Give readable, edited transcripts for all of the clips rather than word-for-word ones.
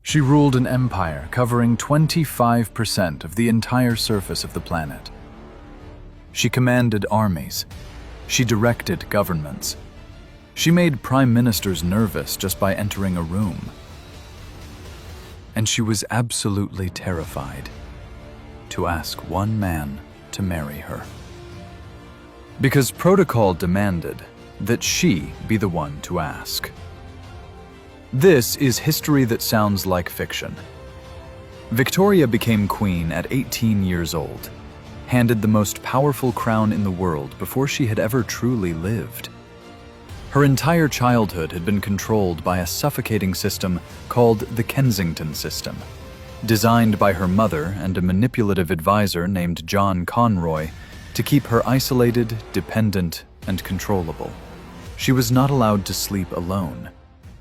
She ruled an empire covering 25% of the entire surface of the planet. She commanded armies. She directed governments. She made prime ministers nervous just by entering a room. And she was absolutely terrified to ask one man to marry her. Because protocol demanded that she be the one to ask. This is history that sounds like fiction. Victoria became queen at 18 years old, handed the most powerful crown in the world before she had ever truly lived. Her entire childhood had been controlled by a suffocating system called the Kensington system, designed by her mother and a manipulative advisor named John Conroy to keep her isolated, dependent, and controllable. She was not allowed to sleep alone,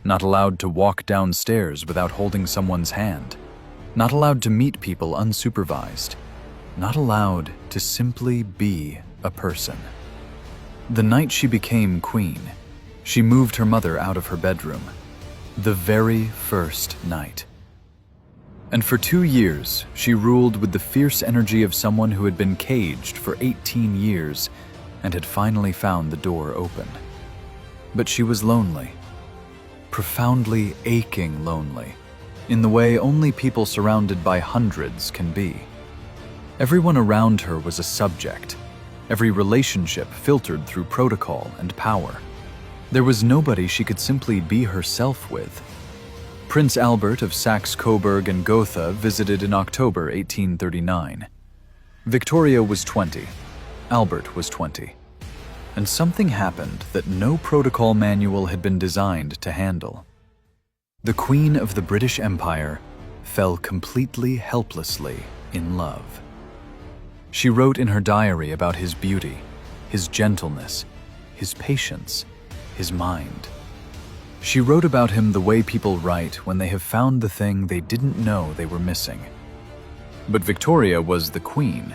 not allowed to walk downstairs without holding someone's hand, not allowed to meet people unsupervised, not allowed to simply be a person. The night she became queen, she moved her mother out of her bedroom, the very first night. And for 2 years, she ruled with the fierce energy of someone who had been caged for 18 years and had finally found the door open. But she was lonely, profoundly aching lonely, in the way only people surrounded by hundreds can be. Everyone around her was a subject, every relationship filtered through protocol and power. There was nobody she could simply be herself with. Prince Albert of Saxe-Coburg and Gotha visited in October 1839. Victoria was 20. Albert was 20. And something happened that no protocol manual had been designed to handle. The Queen of the British Empire fell completely helplessly in love. She wrote in her diary about his beauty, his gentleness, his patience, his mind. She wrote about him the way people write when they have found the thing they didn't know they were missing. But Victoria was the queen.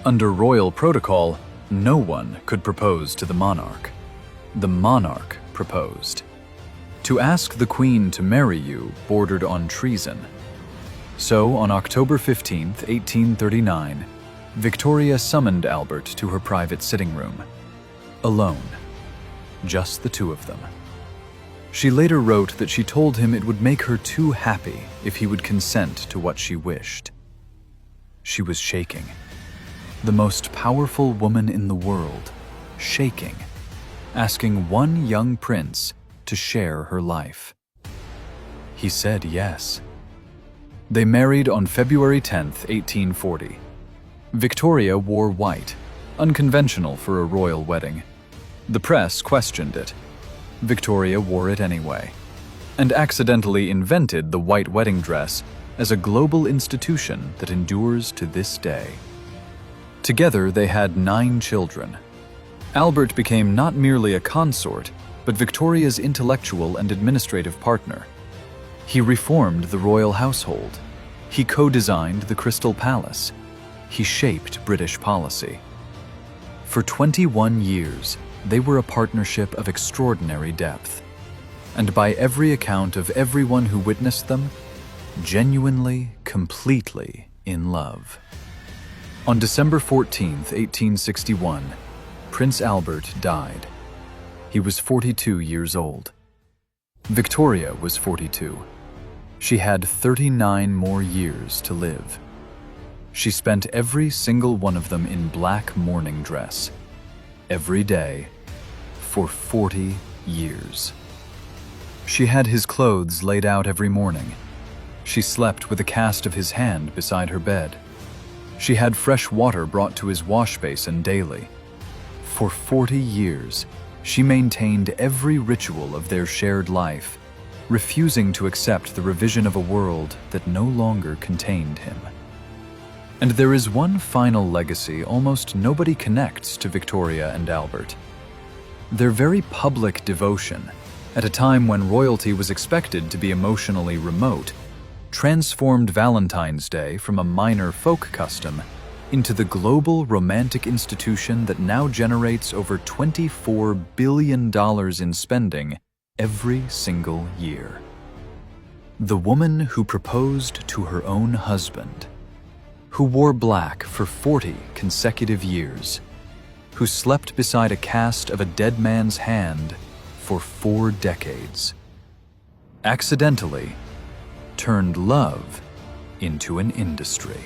Under royal protocol, no one could propose to the monarch. The monarch proposed. To ask the queen to marry you bordered on treason. So, on October 15, 1839, Victoria summoned Albert to her private sitting room. Alone. Just the two of them. She later wrote that she told him it would make her too happy if he would consent to what she wished. She was shaking. The most powerful woman in the world, shaking, asking one young prince to share her life. He said yes. They married on February 10, 1840. Victoria wore white, unconventional for a royal wedding. The press questioned it. Victoria wore it anyway, and accidentally invented the white wedding dress as a global institution that endures to this day. Together, they had 9 children. Albert became not merely a consort, but Victoria's intellectual and administrative partner. He reformed the royal household. He co-designed the Crystal Palace. He shaped British policy. For 21 years, they were a partnership of extraordinary depth, and by every account of everyone who witnessed them, genuinely, completely in love. On December 14, 1861, Prince Albert died. He was 42 years old. Victoria was 42. She had 39 more years to live. She spent every single one of them in black mourning dress, every day, for 40 years. She had his clothes laid out every morning. She slept with a cast of his hand beside her bed. She had fresh water brought to his wash basin daily. For 40 years, she maintained every ritual of their shared life, refusing to accept the revision of a world that no longer contained him. And there is one final legacy almost nobody connects to Victoria and Albert. Their very public devotion, at a time when royalty was expected to be emotionally remote, transformed Valentine's Day from a minor folk custom into the global romantic institution that now generates over $24 billion in spending every single year. The woman who proposed to her own husband, who wore black for 40 consecutive years, who slept beside a cast of a dead man's hand for 4 decades, accidentally turned love into an industry.